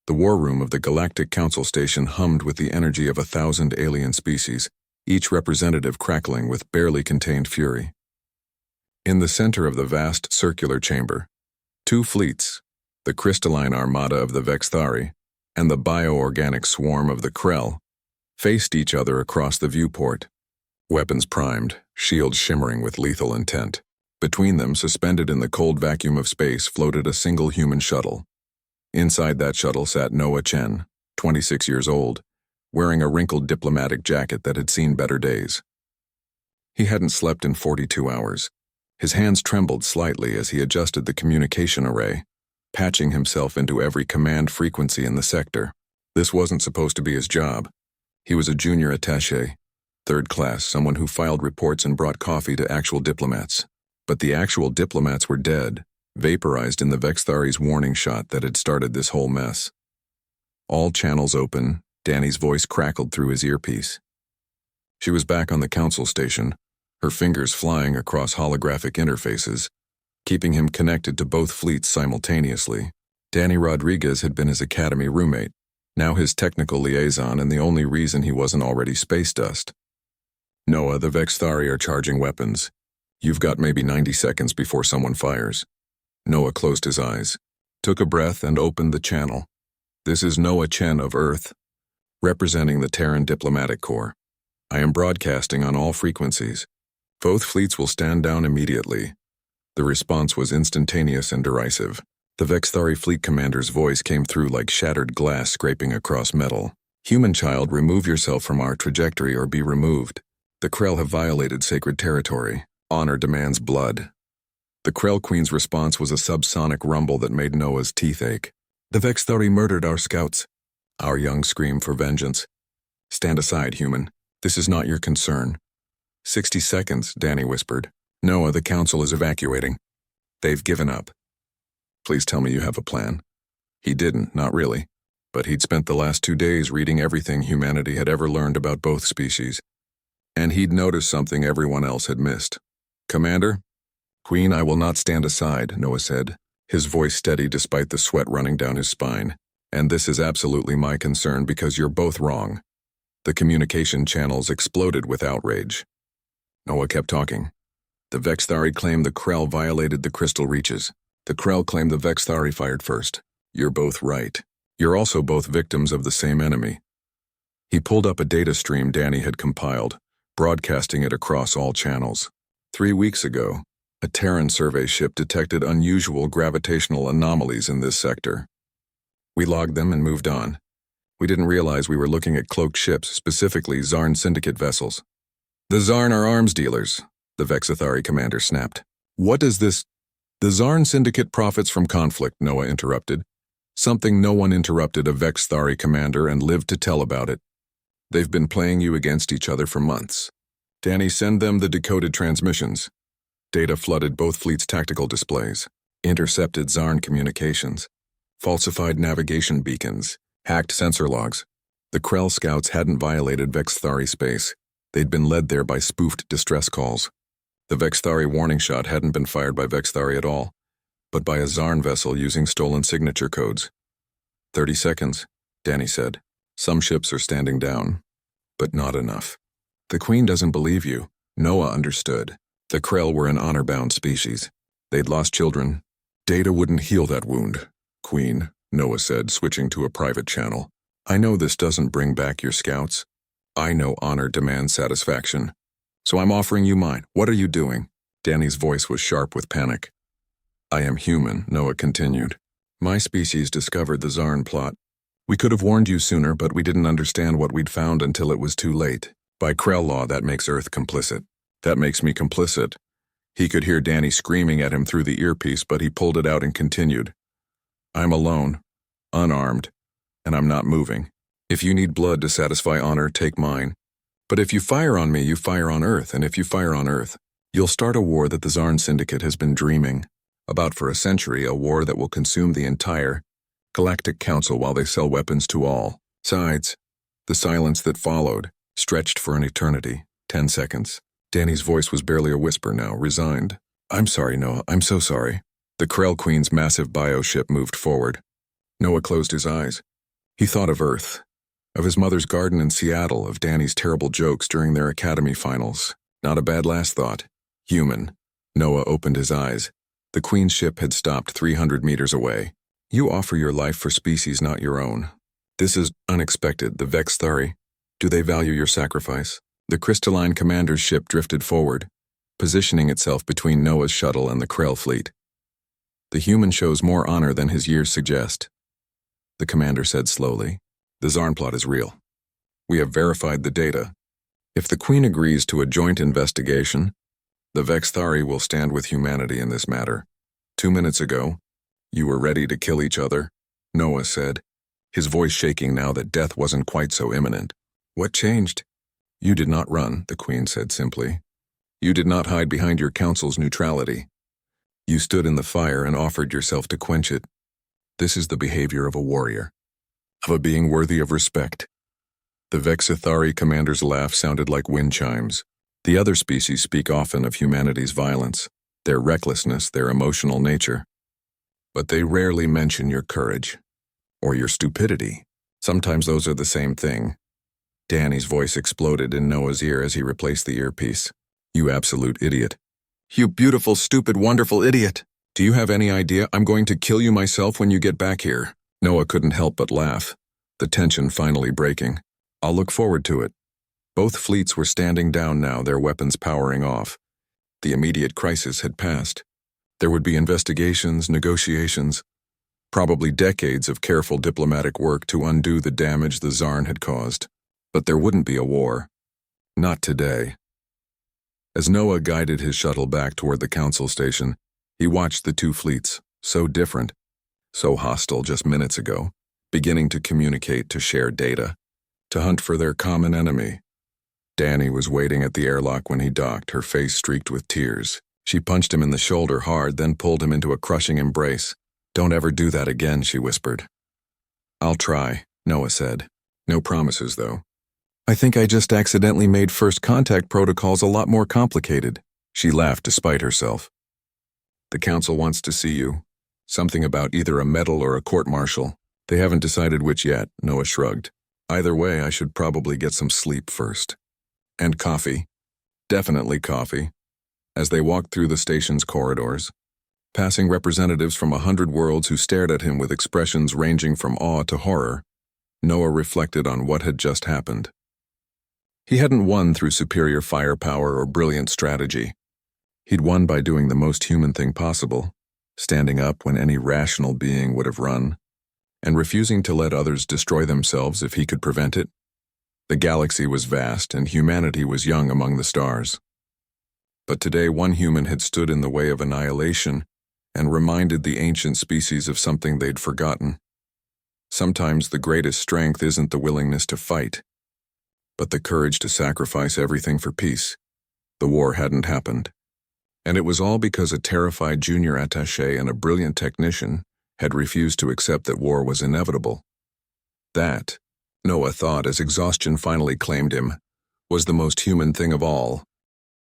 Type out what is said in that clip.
The war room of the Galactic Council Station hummed with the energy of 1,000 alien species, each representative crackling with barely contained fury. In the center of the vast circular chamber, two fleets, the crystalline armada of the Vexthari and the bioorganic swarm of the Krell, faced each other across the viewport. Weapons primed, shields shimmering with lethal intent. Between them, suspended in the cold vacuum of space, floated a single human shuttle. Inside that shuttle sat Noah Chen, 26 years old, wearing a wrinkled diplomatic jacket that had seen better days. He hadn't slept in 42 hours. His hands trembled slightly as he adjusted the communication array, patching himself into every command frequency in the sector. This wasn't supposed to be his job. He was a junior attaché, third class, someone who filed reports and brought coffee to actual diplomats. But the actual diplomats were dead, vaporized in the Vexthari's warning shot that had started this whole mess. All channels open, Danny's voice crackled through his earpiece. She was back on the council station, her fingers flying across holographic interfaces, keeping him connected to both fleets simultaneously. Danny Rodriguez had been his academy roommate, now his technical liaison, and the only reason he wasn't already space dust. Noah, the Vexthari are charging weapons. You've got maybe 90 seconds before someone fires. Noah closed his eyes, took a breath, and opened the channel. This is Noah Chen of Earth, representing the Terran Diplomatic Corps. I am broadcasting on all frequencies. Both fleets will stand down immediately. The response was instantaneous and derisive. The Vexthari fleet commander's voice came through like shattered glass scraping across metal. Human child, remove yourself from our trajectory or be removed. The Krell have violated sacred territory. Honor demands blood. The Krell Queen's response was a subsonic rumble that made Noah's teeth ache. The Vexthari murdered our scouts. Our young scream for vengeance. Stand aside, human. This is not your concern. 60 seconds, Danny whispered. Noah, the council is evacuating. They've given up. Please tell me you have a plan. He didn't, not really. But he'd spent the last 2 days reading everything humanity had ever learned about both species. And he'd noticed something everyone else had missed. Commander? Queen, I will not stand aside, Noah said, his voice steady despite the sweat running down his spine. And this is absolutely my concern because you're both wrong. The communication channels exploded with outrage. Noah kept talking. The Vexthari claimed the Krell violated the crystal reaches. The Krell claimed the Vexthari fired first. You're both right. You're also both victims of the same enemy. He pulled up a data stream Danny had compiled, broadcasting it across all channels. 3 weeks ago, a Terran survey ship detected unusual gravitational anomalies in this sector. We logged them and moved on. We didn't realize we were looking at cloaked ships, specifically Zarn Syndicate vessels. The Zarn are arms dealers, the Vexthari commander snapped. What is this? The Zarn Syndicate profits from conflict, Noah interrupted. Something no one interrupted a Vexthari commander and lived to tell about it. They've been playing you against each other for months. Danny, send them the decoded transmissions. Data flooded both fleets' tactical displays, intercepted Zarn communications, falsified navigation beacons, hacked sensor logs. The Krell scouts hadn't violated Vexthari space. They'd been led there by spoofed distress calls. The Vexthari warning shot hadn't been fired by Vexthari at all, but by a Zarn vessel using stolen signature codes. 30 seconds, Danny said. Some ships are standing down, but not enough. The Queen doesn't believe you. Noah understood. The Krell were an honor-bound species. They'd lost children. Data wouldn't heal that wound, Queen, Noah said, switching to a private channel. I know this doesn't bring back your scouts. I know honor demands satisfaction. So I'm offering you mine. What are you doing? Danny's voice was sharp with panic. I am human, Noah continued. My species discovered the Zarn plot. We could have warned you sooner, but we didn't understand what we'd found until it was too late. By Krell law, that makes Earth complicit. That makes me complicit. He could hear Danny screaming at him through the earpiece, but he pulled it out and continued. I'm alone, unarmed, and I'm not moving. If you need blood to satisfy honor, take mine. But if you fire on me, you fire on Earth, and if you fire on Earth, you'll start a war that the Zarn Syndicate has been dreaming about for a century, a war that will consume the entire Galactic Council while they sell weapons to all sides. The silence that followed stretched for an eternity. 10 seconds. Danny's voice was barely a whisper now, resigned. I'm sorry, Noah. I'm so sorry. The Krell Queen's massive bioship moved forward. Noah closed his eyes, He thought of Earth, of his mother's garden in Seattle, of Danny's terrible jokes during their academy finals. Not a bad last thought. Human. Noah opened his eyes. The Queen's ship had stopped 300 meters away. You offer your life for species not your own. This is unexpected. The Vex Thari. Do they value your sacrifice? The crystalline commander's ship drifted forward, positioning itself between Noah's shuttle and the Krell fleet. The human shows more honor than his years suggest. The commander said slowly. The Zarn plot is real. We have verified the data. If the Queen agrees to a joint investigation, the Vex Thari will stand with humanity in this matter. 2 minutes ago, you were ready to kill each other, Noah said, his voice shaking now that death wasn't quite so imminent. What changed? You did not run, the Queen said simply. You did not hide behind your council's neutrality. You stood in the fire and offered yourself to quench it. This is the behavior of a warrior, of a being worthy of respect. The Vex Thari commander's laugh sounded like wind chimes. The other species speak often of humanity's violence, their recklessness, their emotional nature. But they rarely mention your courage, or your stupidity. Sometimes those are the same thing. Danny's voice exploded in Noah's ear as he replaced the earpiece. You absolute idiot. You beautiful, stupid, wonderful idiot. Do you have any idea I'm going to kill you myself when you get back here? Noah couldn't help but laugh, the tension finally breaking. I'll look forward to it. Both fleets were standing down now, their weapons powering off. The immediate crisis had passed. There would be investigations, negotiations, probably decades of careful diplomatic work to undo the damage the Zarn had caused. But there wouldn't be a war. Not today. As Noah guided his shuttle back toward the council station, he watched the two fleets, so different, so hostile just minutes ago, beginning to communicate, to share data, to hunt for their common enemy. Danny was waiting at the airlock when he docked, her face streaked with tears. She punched him in the shoulder hard, then pulled him into a crushing embrace. Don't ever do that again, she whispered. I'll try, Noah said. No promises, though. I think I just accidentally made first contact protocols a lot more complicated. She laughed despite herself. The council wants to see you. Something about either a medal or a court-martial. They haven't decided which yet, Noah shrugged. Either way, I should probably get some sleep first. And coffee. Definitely coffee. As they walked through the station's corridors, passing representatives from 100 worlds who stared at him with expressions ranging from awe to horror, Noah reflected on what had just happened. He hadn't won through superior firepower or brilliant strategy. He'd won by doing the most human thing possible, standing up when any rational being would have run, and refusing to let others destroy themselves if he could prevent it. The galaxy was vast and humanity was young among the stars. But today one human had stood in the way of annihilation and reminded the ancient species of something they'd forgotten. Sometimes the greatest strength isn't the willingness to fight, but the courage to sacrifice everything for peace. The war hadn't happened. And it was all because a terrified junior attaché and a brilliant technician had refused to accept that war was inevitable. That, Noah thought as exhaustion finally claimed him, was the most human thing of all.